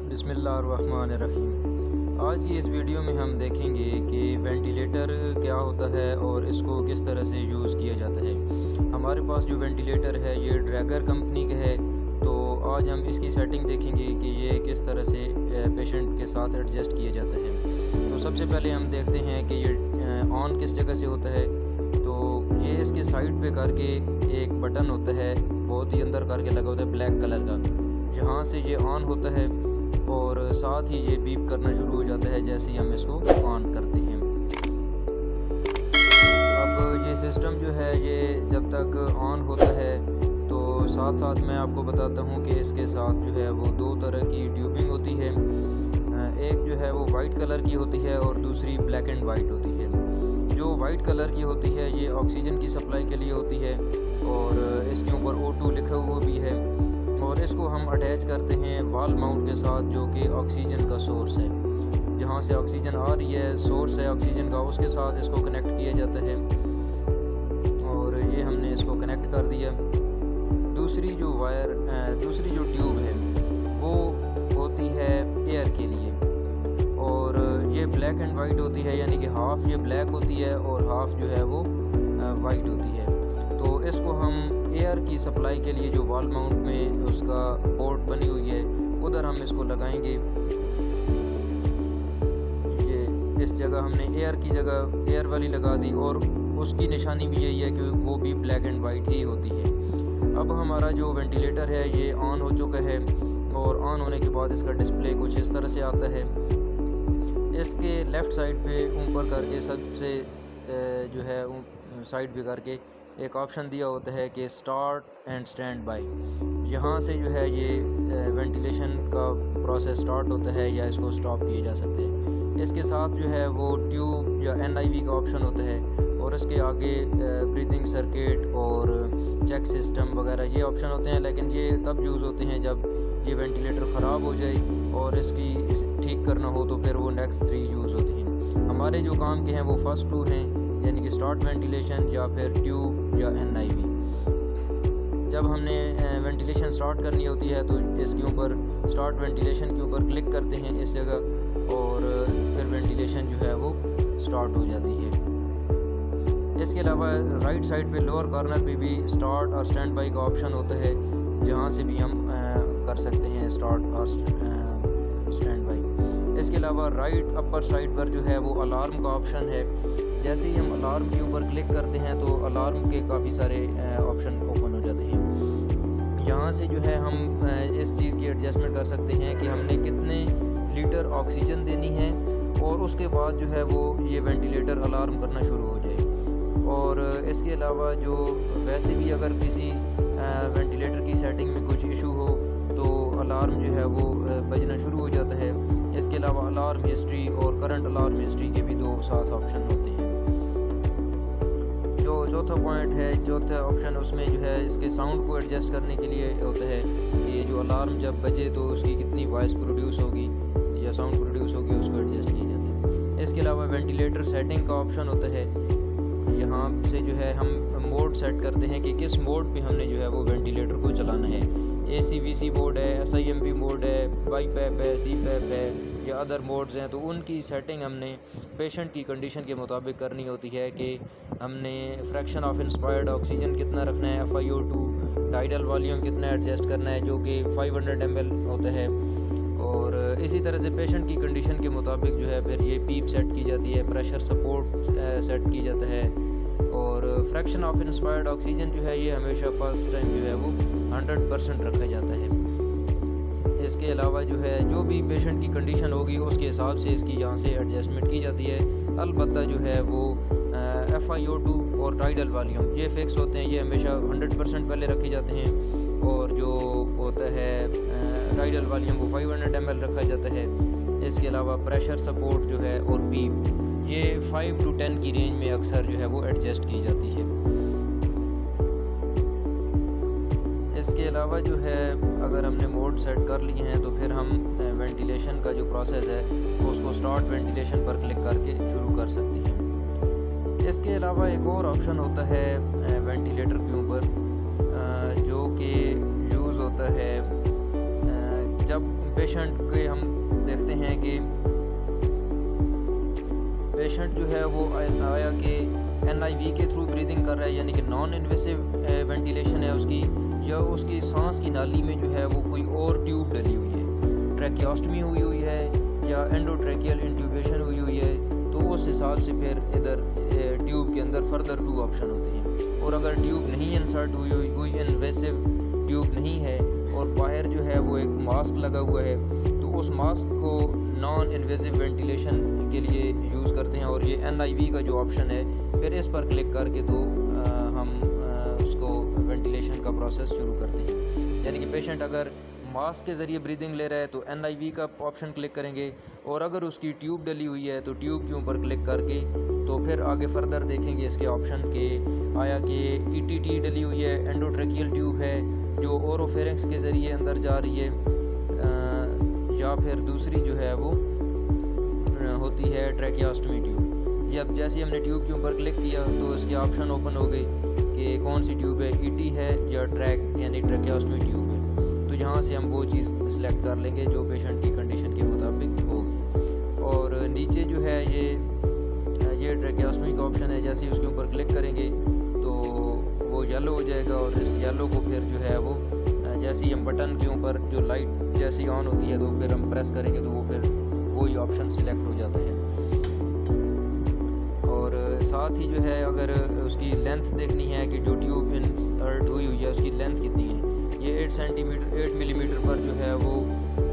बिस्मिल्लाहिर्रहमानिर्रहीम। आज की इस वीडियो में हम देखेंगे कि वेंटिलेटर क्या होता है और इसको किस तरह से यूज़ किया जाता है। हमारे पास जो वेंटिलेटर है ये ड्रैगर कंपनी का है, तो आज हम इसकी सेटिंग देखेंगे कि ये किस तरह से पेशेंट के साथ एडजस्ट किया जाता है। तो सबसे पहले हम देखते हैं कि ये ऑन किस जगह से होता है। तो ये इसके साइड पे करके एक बटन होता है, बहुत ही अंदर करके लगा होता है ब्लैक कलर का, जहाँ से ये ऑन होता है और साथ ही ये बीप करना शुरू हो जाता है जैसे ही हम इसको ऑन करते हैं। अब ये सिस्टम जो है ये जब तक ऑन होता है तो साथ साथ मैं आपको बताता हूँ कि इसके साथ जो है वो दो तरह की ट्यूबिंग होती है। एक जो है वो वाइट कलर की होती है और दूसरी ब्लैक एंड वाइट होती है। जो वाइट कलर की होती है ये ऑक्सीजन की सप्लाई के लिए होती है और इसके ऊपर O2 लिखा हुआ भी है, और इसको हम अटैच करते हैं वॉल माउंट के साथ, जो कि ऑक्सीजन का सोर्स है। जहाँ से ऑक्सीजन आ रही है, सोर्स है ऑक्सीजन का, उसके साथ इसको कनेक्ट किया जाता है और ये हमने इसको कनेक्ट कर दिया। दूसरी जो ट्यूब है वो होती है एयर के लिए, और ये ब्लैक एंड वाइट होती है, यानी कि हाफ़ ये ब्लैक होती है और हाफ़ जो है वो वाइट होती है। तो इसको हम एयर की सप्लाई के लिए जो वॉल माउंट में उसका पोर्ट बनी हुई है उधर हम इसको लगाएंगे। ये इस जगह हमने एयर की जगह एयर वाली लगा दी, और उसकी निशानी भी यही है कि वो भी ब्लैक एंड वाइट ही होती है। अब हमारा जो वेंटिलेटर है ये ऑन हो चुका है, और ऑन होने के बाद इसका डिस्प्ले कुछ इस तरह से आता है। इसके लेफ़्ट साइड पे ऊपर करके सबसे जो है साइड पे करके एक ऑप्शन दिया होता है कि स्टार्ट एंड स्टैंड बाय। यहाँ से जो है ये वेंटिलेशन का प्रोसेस स्टार्ट होता है या इसको स्टॉप किए जा सकते हैं। इसके साथ जो है वो ट्यूब या NIV का ऑप्शन होता है, और इसके आगे ब्रीदिंग सर्किट और चेक सिस्टम वगैरह ये ऑप्शन होते हैं, लेकिन ये तब यूज़ होते हैं जब ये वेंटिलेटर ख़राब हो जाए और इसकी ठीक करना हो, तो फिर वो नेक्स्ट 3 यूज़ होती हैं। हमारे जो काम के हैं वो फर्स्ट 2 हैं, यानी कि स्टार्ट वेंटिलेशन या फिर ट्यूब या NIV। जब हमने वेंटिलेशन स्टार्ट करनी होती है तो इसके ऊपर स्टार्ट वेंटिलेशन के ऊपर क्लिक करते हैं इस जगह, और फिर वेंटिलेशन जो है वो स्टार्ट हो जाती है। इसके अलावा राइट साइड पे लोअर कॉर्नर पे भी स्टार्ट और स्टैंड बाई का ऑप्शन होता है, जहाँ से भी हम कर सकते हैं स्टार्ट और स्टैंड बाई। इसके अलावा राइट अपर साइड पर जो है वो अलार्म का ऑप्शन है। जैसे ही हम अलार्म के ऊपर क्लिक करते हैं तो अलार्म के काफ़ी सारे ऑप्शन ओपन हो जाते हैं। यहाँ से जो है हम इस चीज़ की एडजस्टमेंट कर सकते हैं कि हमने कितने लीटर ऑक्सीजन देनी है, और उसके बाद जो है वो ये वेंटिलेटर अलार्म करना शुरू हो जाए। और इसके अलावा जो वैसे भी अगर किसी वेंटिलेटर की सेटिंग में कुछ इशू हो तो अलार्म जो है वो बजना शुरू हो जाता है। इसके अलावा अलार्म हिस्ट्री और करंट अलार्म हिस्ट्री के भी 2 साथ ऑप्शन होते हैं। जो चौथा पॉइंट है, चौथा ऑप्शन, उसमें जो है इसके साउंड को एडजस्ट करने के लिए होता है कि ये जो अलार्म जब बजे तो उसकी कितनी वॉइस प्रोड्यूस होगी या साउंड प्रोड्यूस होगी, उसको एडजस्ट किया जाता है। इसके अलावा वेंटिलेटर सेटिंग का ऑप्शन होता है। यहाँ से जो है हम मोड सेट करते हैं कि किस मोड पे हमने जो है वो वेंटिलेटर को चलाना है। ACVC मोड है, SIMP मोड है, BiPAP है, CPAP है या अदर मोड्स हैं। तो उनकी सेटिंग हमने पेशेंट की कंडीशन के मुताबिक करनी होती है कि हमने फ्रैक्शन ऑफ इंस्पायर्ड ऑक्सीजन कितना रखना है, FiO2, टाइडल वॉल्यूम कितना एडजस्ट करना है, जो कि 500 ml होता है। और इसी तरह से पेशेंट की कंडीशन के मुताबिक जो है फिर ये पीप सेट की जाती है, प्रेशर सपोर्ट सेट की जाता है, और फ्रैक्शन ऑफ इंस्पायर्ड ऑक्सीजन जो है ये हमेशा फर्स्ट टाइम जो है वो 100% रखा जाता है। इसके अलावा जो है जो भी पेशेंट की कंडीशन होगी उसके हिसाब से इसकी यहाँ से एडजस्टमेंट की जाती है। अलबत्ता जो है वो FiO2 और टाइडल वॉल्यूम ये फ़िक्स होते हैं, ये हमेशा 100% पहले रखे जाते हैं, और जो होता है टाइडल वॉल्यूम वो 500 ml रखा जाता है। इसके अलावा प्रेशर सपोर्ट जो है और पीप ये 5 to 10 की रेंज में अक्सर जो है वो एडजस्ट की जाती है। इसके अलावा जो है अगर हमने मोड सेट कर लिए हैं तो फिर हम वेंटिलेशन का जो प्रोसेस है उसको स्टार्ट वेंटिलेशन पर क्लिक करके शुरू कर सकते हैं। इसके अलावा एक और ऑप्शन होता है वेंटिलेटर के ऊपर जो कि यूज़ होता है जब पेशेंट के हम देखते हैं कि पेशेंट जो है वो आया कि NIV के थ्रू ब्रीदिंग कर रहा है, यानी कि नॉन इन्वेसिव वेंटिलेशन है उसकी, या उसकी सांस की नाली में जो है वो कोई और ट्यूब डली हुई है, ट्रैकियोस्टमी हुई है या एंडोट्रैकियल इंट्यूबेशन हुई है, तो उस हिसाब से फिर इधर ट्यूब के अंदर फर्दर 2 ऑप्शन होते हैं। और अगर ट्यूब नहीं इंसर्ट हुई, कोई इन्वेसिव ट्यूब नहीं है और बाहर जो है वो एक मास्क लगा हुआ है, तो उस मास्क को नॉन इन्वेसिव वेंटिलेशन के लिए यूज़ करते हैं। और ये NIV का जो ऑप्शन है, फिर इस पर क्लिक करके तो हम उसको वेंटिलेशन का प्रोसेस शुरू करते हैं। यानी कि पेशेंट अगर मास्क के ज़रिए ब्रीदिंग ले रहा है तो NIV का ऑप्शन क्लिक करेंगे, और अगर उसकी ट्यूब डली हुई है तो ट्यूब के ऊपर क्लिक करके तो फिर आगे फर्दर देखेंगे इसके ऑप्शन के आया कि ETT डली हुई है, एंडोट्रैकियल ट्यूब है जो ओरोफेरिंक्स के ज़रिए अंदर जा रही है, या फिर दूसरी जो है वो होती है ट्रैकियोस्टमी ट्यूब। जब जैसे हमने ट्यूब के ऊपर क्लिक किया तो इसके ऑप्शन ओपन हो गए कि कौन सी ट्यूब है, ET है या यानी ट्रैकियोस्टमी ट्यूब है। तो यहाँ से हम वो चीज़ सिलेक्ट कर लेंगे जो पेशेंट की कंडीशन के मुताबिक होगी। और नीचे जो है ये ट्रैकियोस्टमी का ऑप्शन है, जैसे ही उसके ऊपर क्लिक करेंगे तो वो येलो हो जाएगा, और इस येलो को फिर जो है वो जैसे ही हम बटन के ऊपर जो लाइट जैसे ही ऑन होती है तो फिर हम प्रेस करेंगे तो वो फिर वही ऑप्शन सिलेक्ट हो जाता है। और साथ ही जो है अगर उसकी लेंथ देखनी है कि जो ट्यूब इंसर्ट हुई है उसकी लेंथ कितनी है, ये 8 मिलीमीटर पर जो है वो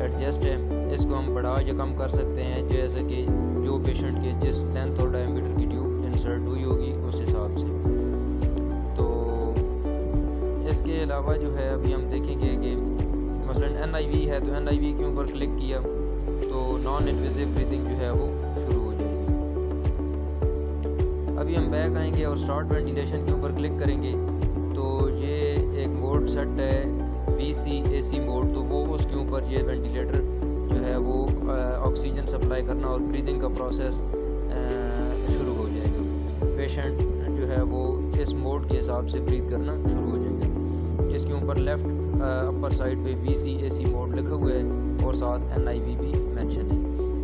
एडजस्ट है। इसको हम बढ़ा या कम कर सकते हैं जैसे कि जो पेशेंट के जिस लेंथ और डायमीटर की ट्यूब इंसर्ट हुई होगी उस हिसाब से। तो इसके अलावा जो है अभी हम देखेंगे कि मसलन NIV है तो NIV के ऊपर क्लिक किया तो नॉन इन्वेसिव ब्रीदिंग जो है वो शुरू हो जाएगी। अभी हम बैक आएंगे और स्टार्ट वेंटिलेशन के ऊपर क्लिक करेंगे तो ये एक मोड सेट है VC/AC मोड, तो वो उसके ऊपर ये वेंटिलेटर जो है वो ऑक्सीजन सप्लाई करना और ब्रीदिंग का प्रोसेस शुरू हो जाएगा। पेशेंट जो है वो इस मोड के हिसाब से ब्रीथ करना शुरू हो जाएगा। इसके ऊपर लेफ़्ट अपर साइड पे VC/AC मोड लिखा हुआ है और साथ NIV भी मेंशन है।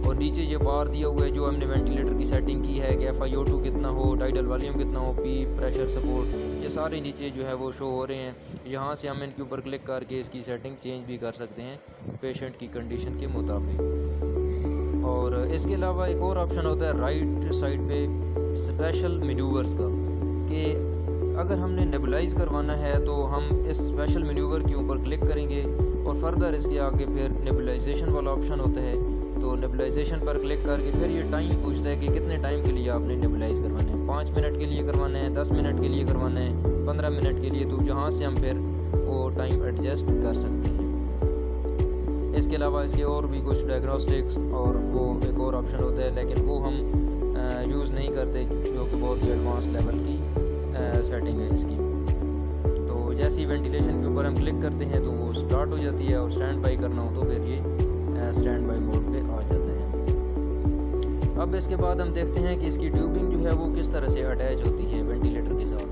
और नीचे ये बार दिया हुआ है जो हमने वेंटिलेटर की सेटिंग की है कि FiO2 कितना हो, टाइडल वॉल्यूम कितना हो, P प्रेशर सपोर्ट, ये सारे नीचे जो है वो शो हो रहे हैं। यहाँ से हम इनके ऊपर क्लिक करके इसकी सेटिंग चेंज भी कर सकते हैं पेशेंट की कंडीशन के मुताबिक। और इसके अलावा एक और ऑप्शन होता है राइट साइड पे स्पेशल मैन्यूवर्स का, कि अगर हमने नेबुलाइज करवाना है तो हम इस स्पेशल मैन्यूवर के ऊपर क्लिक करेंगे और फर्दर इसके आगे फिर नेबुलाइजेशन वाला ऑप्शन होता है, तो नेबुलाइजेशन पर क्लिक करके फिर ये टाइम पूछता है कि कितने टाइम के लिए आपने नेबुलाइज करवाना है, 5 मिनट के लिए करवाना है, 10 मिनट के लिए करवाना है, 15 मिनट के लिए, तो जहाँ से हम फिर वो टाइम एडजस्ट कर सकते हैं। इसके अलावा इसके और भी कुछ डायग्नोस्टिक्स और वो एक और ऑप्शन होता है, लेकिन वो हम यूज़ नहीं करते जो कि बहुत ही एडवांस लेवल की सेटिंग है इसकी। तो जैसे ही वेंटिलेशन के ऊपर हम क्लिक करते हैं तो वो स्टार्ट हो जाती है, और स्टैंड बाई करना हो तो फिर ये स्टैंड बाई मोड पे आ जाता है। अब इसके बाद हम देखते हैं कि इसकी ट्यूबिंग जो है वो किस तरह से अटैच होती है वेंटिलेटर के साथ।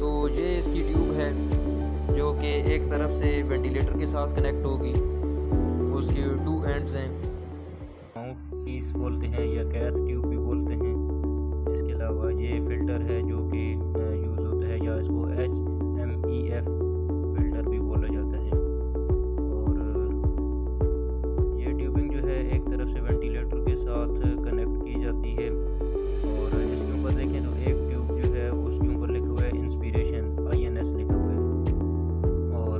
तो ये इसकी ट्यूब है जो कि एक तरफ से वेंटिलेटर के साथ कनेक्ट होगी, उसके 2 एंड्स हैं, माउथ पीस बोलते हैं या कैथ ट्यूब भी बोलते हैं। इसके अलावा ये फ़िल्टर है जो कि यूज़ होता है, या इसको HMEF फ़िल्टर भी बोला जाता है। और ये ट्यूबिंग जो है एक तरफ से वेंटिलेटर के साथ कनेक्ट की जाती है। और इसके ऊपर देखें तो एक ट्यूब जो है उसके ऊपर लिखा हुआ है इंस्पिरेशन, INS लिखा हुआ है, और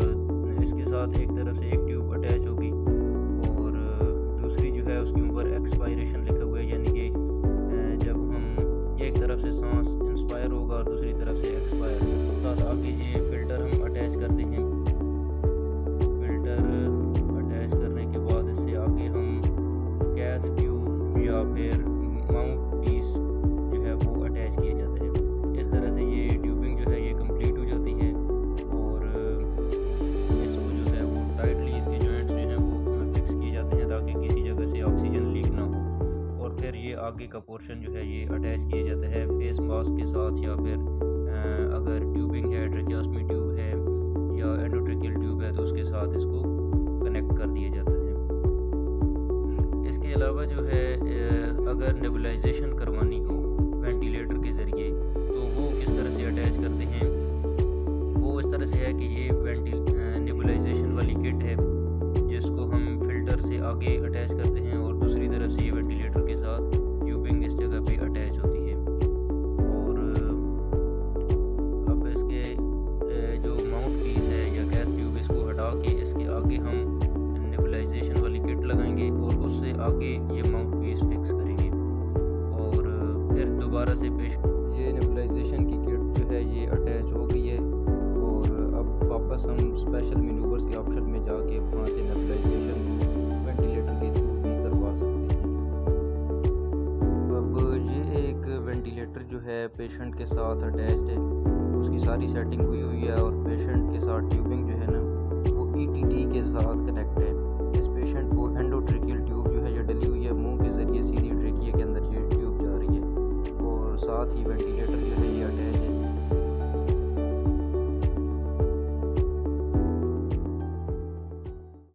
इसके साथ एक तरफ से एक ट्यूब अटैच होगी और दूसरी जो है उसके ऊपर एक्सपायरेशन लिखा हुआ है, यानी कि जब हम एक तरफ से सांस इंस्पायर होगा और दूसरी तरफ से एक्सपायर। साथ आगे ये फ़िल्टर हम अटैच करते हैं। फ़िल्टर अटैच करने के बाद इससे आगे हम कैथ ट्यूब या फिर माउथ पीस जो है वो अटैच किया जाता है। इस तरह से ये ट्यूबिंग जो है ये कंप्लीट हो जाती है, और इसको जो है वो टाइटली इसके जॉइंट्स जो हैं वो फिक्स किए जाते हैं ताकि किसी जगह से ऑक्सीजन लीक ना हो। और फिर ये आगे का पोर्शन जो है ये अटैच किया जाता है फेस मास्क के साथ, या फिर अगर ट्यूबिंग है, ट्रैकियोस्टमी ट्यूब है या एंडोट्रैकियल ट्यूब है तो उसके साथ इसको कनेक्ट कर दिया जाता है। इसके अलावा जो है अगर नेबुलाइजेशन करवानी हो वेंटिलेटर के ज़रिए तो वो किस तरह से अटैच करते हैं, वो इस तरह से है कि ये नेबुलाइजेशन वाली किट है जिसको हम फिल्टर से आगे अटैच करते हैं और दूसरी तरफ से ये वेंटिलेटर के साथ ट्यूबिंग इस जगह पे अटैच होती है। और अब इसके जो माउंट पीस है या गैस ट्यूब इसको हटा के इसके आगे हम नेबुलाइजेशन वाली किट लगाएंगे और उससे आगे ये माउंट पीस फिक्स करेंगे और फिर दोबारा से ये नेबुलाइजेशन की किट जो है ये अटैच हो गई है और अब वापस हम स्पेशल मैन्यूवर्स के ऑप्शन में जाके वहाँ से नेबुलाइजेशन वेंटिलेटर के थ्रू भी करवा सकते हैं। अब ये एक वेंटिलेटर जो है पेशेंट के साथ अटैच्ड है, उसकी सारी सेटिंग हुई है और पेशेंट के साथ ट्यूबिंग जो है ना वो ETT के साथ कनेक्ट है। इस पेशेंट को एंडोट्रेकियल ट्यूब जो है ये डली हुई है, मुंह के ज़रिए सीधी ट्रेकिया के अंदर ये ट्यूब जा रही है और साथ ही वेंटिलेटर